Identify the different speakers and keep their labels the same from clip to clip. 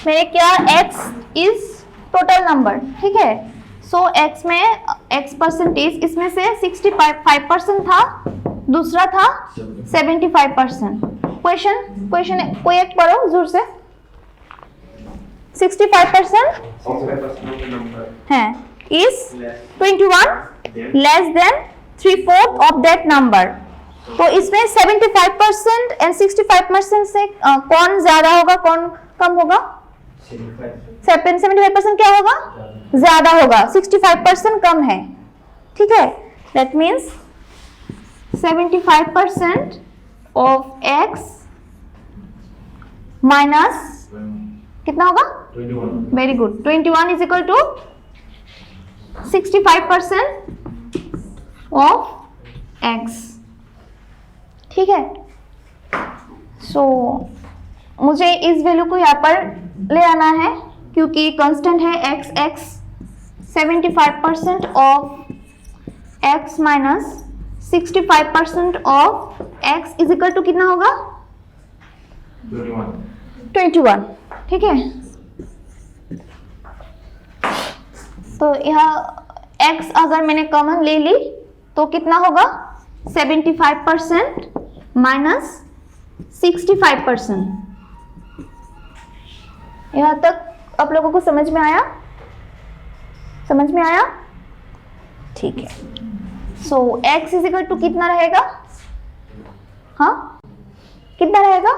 Speaker 1: मैंने क्या, x is total number, ठीक है। सो x में x परसेंटेज, इसमें से 65% था, दूसरा था 75%। क्वेश्चन कोई एक पढ़ो जोर से। 65% है is 21 less than 3/4 of that number. तो इसमें 75% एंड 65% से कौन ज्यादा होगा, कौन कम होगा? 75% क्या होगा? ज्यादा होगा, 65% कम है, ठीक है। That means 75% of x minus कितना होगा?
Speaker 2: 21।
Speaker 1: Very good, 21 is equal to 65% of x, ठीक है। सो मुझे इस वैल्यू को यहाँ पर ले आना है क्योंकि कांस्टेंट है x 75% of x minus 65% of x is equal to कितना होगा? 21, ठीक है। तो यहाँ x अगर मैंने कॉमन ले ली तो कितना होगा? 75% माइनस 65%। यहाँ तक आप लोगों को समझ में आया? समझ में आया? ठीक है। सो x इज इक्वल टू कितना रहेगा? हाँ, कितना रहेगा?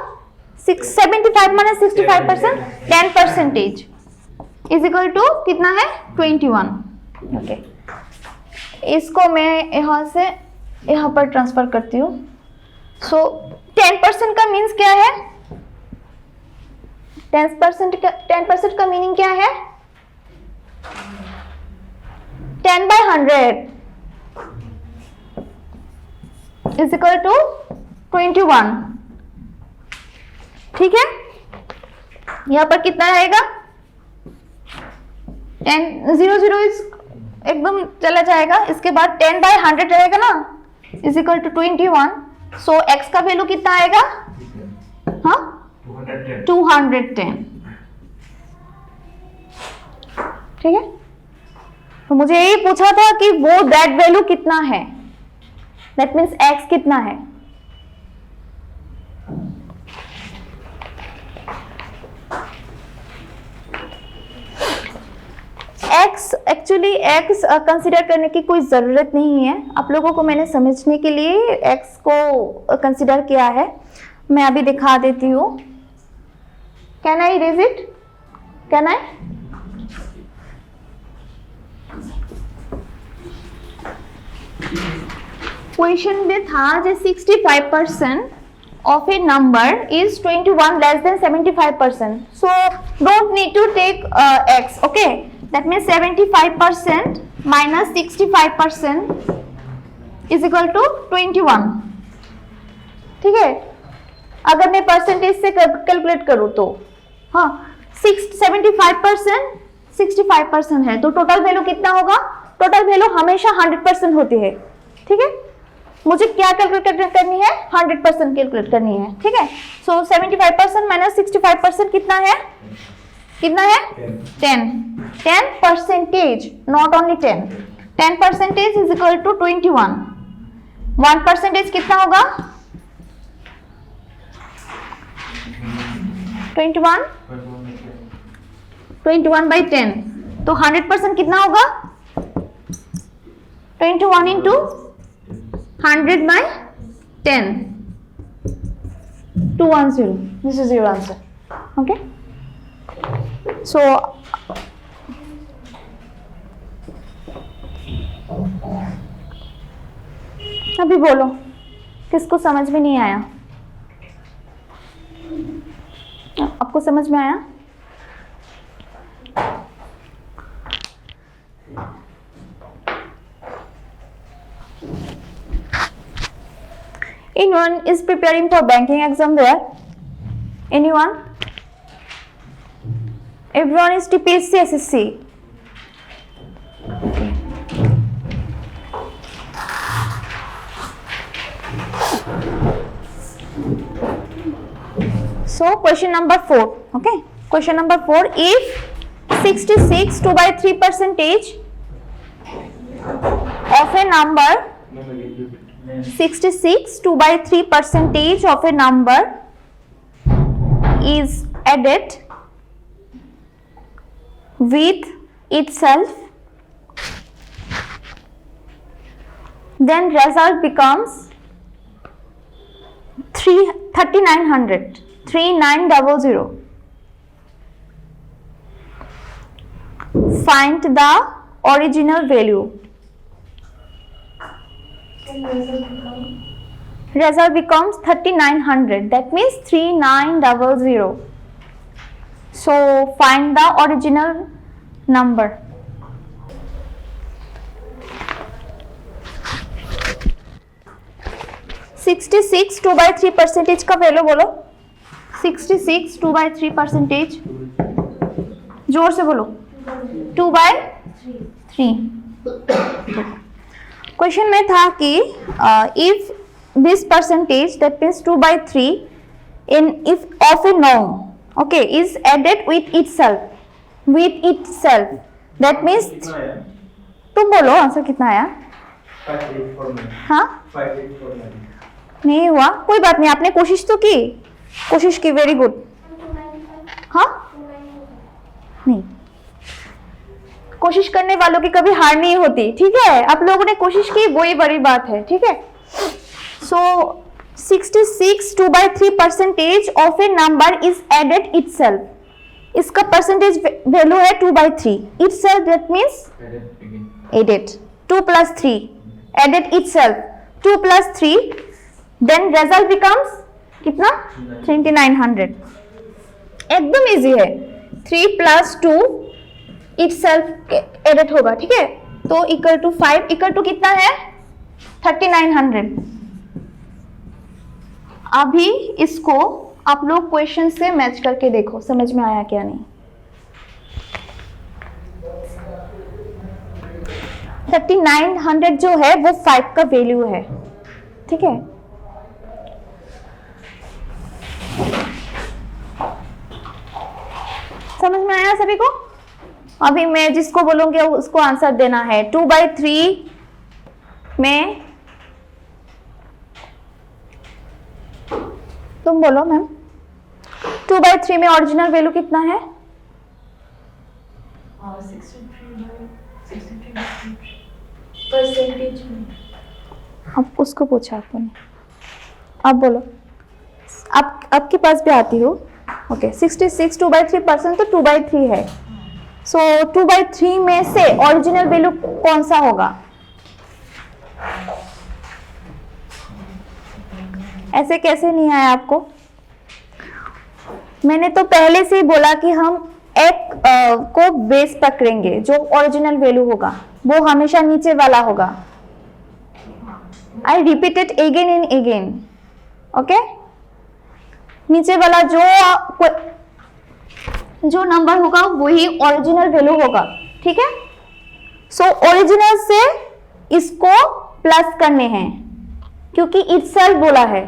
Speaker 1: 75 माइनस 65%, 10% इज इक्वल टू कितना है? 21। ओके, इसको मैं यहाँ से यहाँ पर ट्रांसफर करती हूँ। सो 10% का मीन्स क्या है? 10% का मीनिंग क्या है? 10/100 इज इक्वल टू 21, ठीक है। यहाँ पर कितना रहेगा? 0 इज एकदम चला जाएगा, इसके बाद 10/100 रहेगा ना, is equal to 21। So x का वैल्यू कितना आएगा? हाँ, 210, ठीक है। तो मुझे यही पूछा था कि वो दैट वैल्यू कितना है, दैट मीन्स x कितना है। x एक्चुअली x कंसिडर करने की कोई ज़रूरत नहीं है, आप लोगों को मैंने समझने के लिए x को कंसिडर किया है। मैं अभी दिखा देती हूँ। Can I erase it? Can I? Question में था जो 65% of a number is 21 less than 75%. So don't need to take x. Okay, that means 75% minus 65% is equal to 21. ठीक है। अगर मैं परसेंटेज से कैलकुलेट करूँ तो हाँ 75% 65% है, तो टोटल वैल्यू कितना होगा? टोटल वैल्यू हमेशा 100% होती है, ठीक है। मुझे क्या कैलकुलेट करनी है? 100% कैलकुलेट करनी है, ठीक है। सो 75% माइनस 65% कितना है? कितना है? 10%, not only 10। 10% is equal to 21। 1% कितना होगा? 21/10। तो 100% कितना होगा? 21 into 100/10, 210. This is your answer. Okay. So अभी बोलो किसको समझ में नहीं आया? आपको समझ में आया? Anyone is preparing for banking exam there? Anyone? Everyone is TPSC, SSC. So question number 4. Okay. Question number 4. If 66 2 by 3 percentage of a number 66 2 by 3 percentage of a number is added with itself, then result becomes 3900. 3900. Find the original value. Result becomes 3900. That means 3900. So find the original number. (66) 2 by 3 percentage का value बोलो. 66 2 by 3 percentage. जोर से बोलो. 2 by 3. Question में था कि if this percentage, that means 2 by 3, in if of a norm, okay, is added with itself, that means तुम बोलो आंसर कितना आया. हाँ, नहीं हुआ, कोई बात नहीं, आपने कोशिश तो की, कोशिश की, वेरी गुड. हाँ, नहीं, कोशिश करने वालों की कभी हार नहीं होती. ठीक है, आप लोगों ने कोशिश की, वही बड़ी बात है. ठीक है. सो 66 2 by 3 percentage of a number is added itself. इसका परसेंटेज वैल्यू है 2 by 3. itself, that means added. 2 plus 3 added itself. 2 plus 3, then result becomes कितना? 3900. एकदम इजी है. 3 plus 2 itself एडेड होगा. ठीक है, तो इक्वल टू 5 इक्वल टू कितना है? 3900. अभी इसको आप लोग क्वेश्चन से मैच करके देखो, समझ में आया क्या नहीं. 3900 जो है वो 5 का वैल्यू है. ठीक है, समझ में आया सभी को? अभी मैं जिसको बोलूंगी उसको आंसर देना है. 2 by 3 में तुम बोलो मैम. 2 by 3 में ओरिजिनल वैल्यू कितना है?
Speaker 2: 63%.
Speaker 1: अब उसको पूछा आपने, अब बोलो. आपके पास भी आती हो. ओके, 66 2 by 3% तो 2 by 3 है. सो 2 by 3 में से ओरिजिनल वैल्यू कौन सा होगा? ऐसे कैसे नहीं आया आपको? मैंने तो पहले से ही बोला कि हम एक को बेस पकड़ेंगे. जो ओरिजिनल वैल्यू होगा वो हमेशा नीचे वाला होगा. I repeat it again and again. Okay, नीचे वाला जो नंबर होगा वही ओरिजिनल वैल्यू होगा. ठीक है, सो ओरिजिनल से इसको प्लस करने हैं क्योंकि इटसेल्फ बोला है.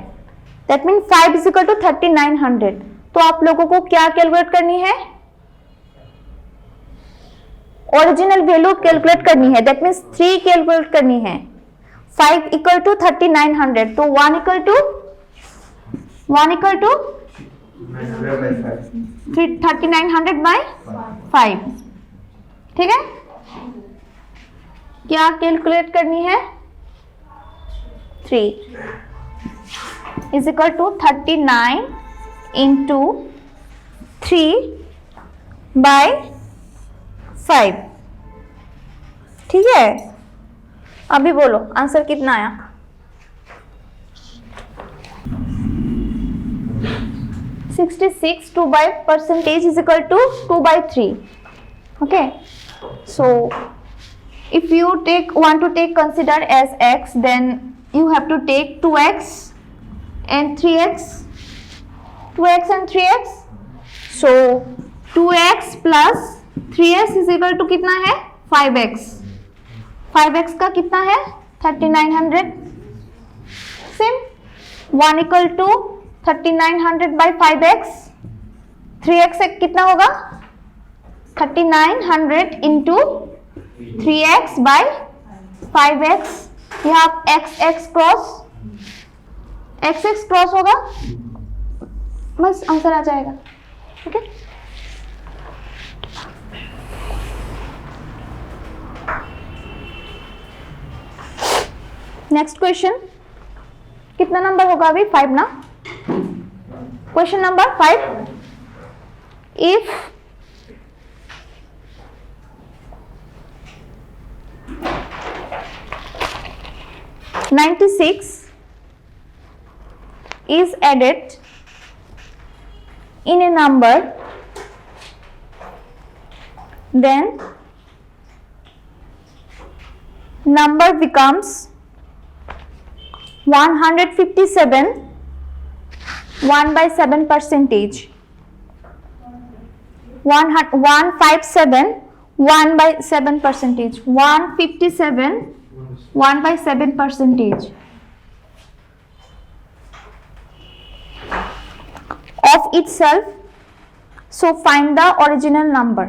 Speaker 1: That mean 5 is equal to 3900. तो आप लोगों को क्या कैलकुलेट करनी है? ओरिजिनल वैल्यू कैलकुलेट करनी है. दैट मीन्स 3 कैलकुलेट करनी है. 5 इक्वल टू 3900. तो 1 इक्वल टू 3900 बाई 5. ठीक है, क्या कैलकुलेट करनी है? 3 is equal to 39 into 3 by 5. ठीक है, अभी बोलो आंसर कितना आया? 66 2 by percentage is equal to 2 by 3. Okay, so if you want to take consider as x, then you have to take 2x and 3x. 2x and 3x. So 2x plus 3x is equal to कितना है? 5x. 5x का कितना है? 3900. Same 1 equal to 3900 by 5x. 3x कितना होगा 3900 into 3x bye 5x, यहाँ x cross होगा, बस आंसर आ जाएगा। ओके, नेक्स्ट क्वेश्चन, कितना नंबर होगा अभी 5 ना? Question number 5, if (96) is added in a number, then number becomes 157 1/7 percentage, 157 1/7 percentage, 157 1/7 percentage of itself. So find the original number.